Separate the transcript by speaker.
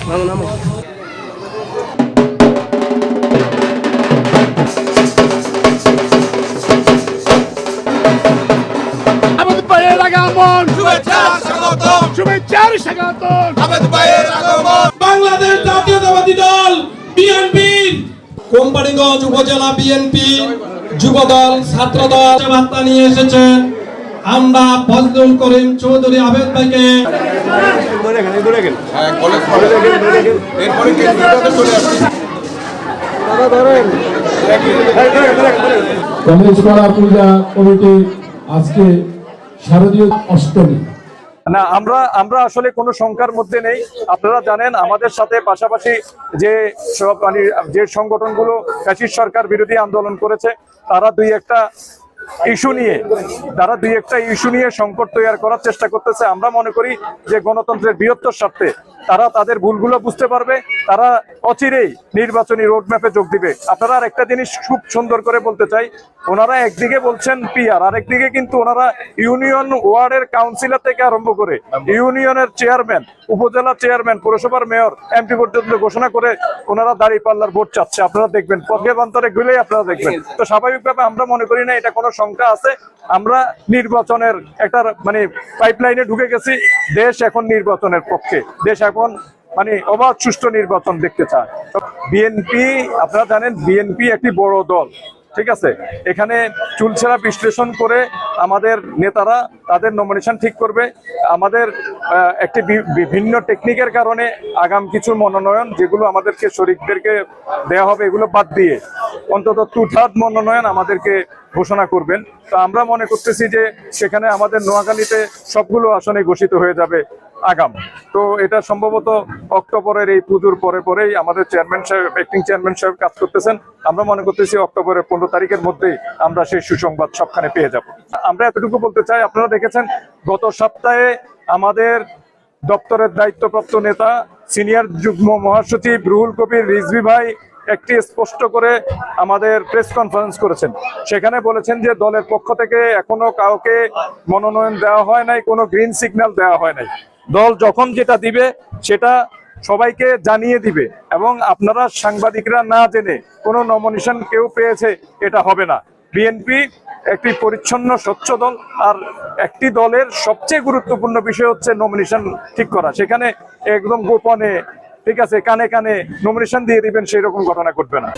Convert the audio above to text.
Speaker 1: বাংলাদেশ জাতীয়তাবাদী দল বিএনপি কোম্পানিগঞ্জ উপজেলা বিএনপি যুবদল ছাত্রদল বার্তা নিয়ে এসেছেন। আমরা ফজলুল করিম চৌধুরী আবেদ ভাইকে
Speaker 2: পূজা কমিটি আজকে শারদীয় অষ্টমী
Speaker 3: না, আমরা আসলে কোনো শঙ্কার মধ্যে নেই। আপনারা জানেন আমাদের সাথে পাশাপাশি যে সব যে সংগঠনগুলো ফ্যাসিস্ট সরকার বিরোধী আন্দোলন করেছে তারা দুই একটা ইস্যু নিয়ে সংকট তৈরি করার চেষ্টা করতেছে। আমরা মনে করি যে গণতন্ত্রের বৃহত্তর স্বার্থে তারা তাদের ভুলগুলো বুঝতে পারবে, তারা অচিরেই নির্বাচনী রোডম্যাপে যোগ দিবে। আপনারা আর একটা জিনিস খুব সুন্দর করে বলতে চাই, ওনারা একদিকে বলছেন পিআর, আরেকদিকে কিন্তু ওনারা ইউনিয়ন ওয়ার্ডের কাউন্সিলর থেকে আরম্ভ করে ইউনিয়নের চেয়ারম্যান, উপজেলা চেয়ারম্যান, পৌরসভার মেয়র, এমপি পর্যন্ত ঘোষণা করে ওনারা দাঁড়িপাল্লার ভোট চাচ্ছে। আপনারা দেখবেন পথে বান্তরে গেলেই আপনারা দেখবেন। তো স্বাভাবিকভাবে আমরা মনে করি না এটা কোনো শঙ্কা আছে। আমরা নির্বাচনের একটা পাইপলাইনে ঢুকে গেছি। দেশ এখন নির্বাচনের পক্ষে, দেশ এখন অবাধ সুষ্ঠু নির্বাচন দেখতে চায়। বিএনপি, আপনারা জানেন বিএনপি একটি বড় দল, ঠিক আছে। এখানে চুলছেরা বিশ্লেষণ করে আমাদের নেতারা তাদের নমিনেশন ঠিক করবে। আমাদের একটি বিভিন্ন টেকনিকের কারণে আগাম কিছু মনোনয়ন যেগুলো আমাদেরকে শরিকদেরকে দেওয়া হবে এগুলো বাদ দিয়ে অন্তত 2/3 মনোনয়ন আমাদেরকে ঘোষণা করবেন। তো আমরা মনে করতেছি যে সেখানে আমাদের নোয়াখালীতে সবগুলো আসনে ঘোষিত হয়ে যাবে আগাম। তো এটা সম্ভবত অক্টোবরের এই পুজোর পরেই আমাদের চেয়ারম্যান সাহেব, অ্যাক্টিং চেয়ারম্যান সাহেব কাজ করতেছেন। আমরা মনে করতেছি অক্টোবরের 15 তারিখের মধ্যেই আমরা সেই সুসংবাদ সবখানে পেয়ে যাব। আমরা এতটুকু বলতে চাই, আপনারা দেখেছেন গত সপ্তাহে আমাদের দপ্তরের দায়িত্বপ্রাপ্ত নেতা সিনিয়র যুগ্ম মহাসচিব রুহুল কবির রিজভী ভাই একটি স্পষ্ট করে আমাদের প্রেস কনফারেন্স করেছেন। সেখানে বলেছেন যে দলের পক্ষ থেকে এখনো কাউকে মনোনয়ন দেওয়া হয় নাই, কোনো গ্রিন সিগন্যাল দেওয়া হয় নাই। দল যখন যেটা দিবে সেটা সবাইকে জানিয়ে দিবে এবং আপনারা সাংবাদিকরা না জেনে কোনো নমিনেশন কেউ পেয়েছে এটা হবে না। বিএনপি একটি পরিচ্ছন্ন স্বচ্ছ দল, আর একটি দলের সবচেয়ে গুরুত্বপূর্ণ বিষয় হচ্ছে নমিনেশন ঠিক করা। সেখানে একদম গোপনে, ঠিক আছে, কানে কানে নমিনেশন দিয়ে দিবেন সেই রকম ঘটনা ঘটবে না।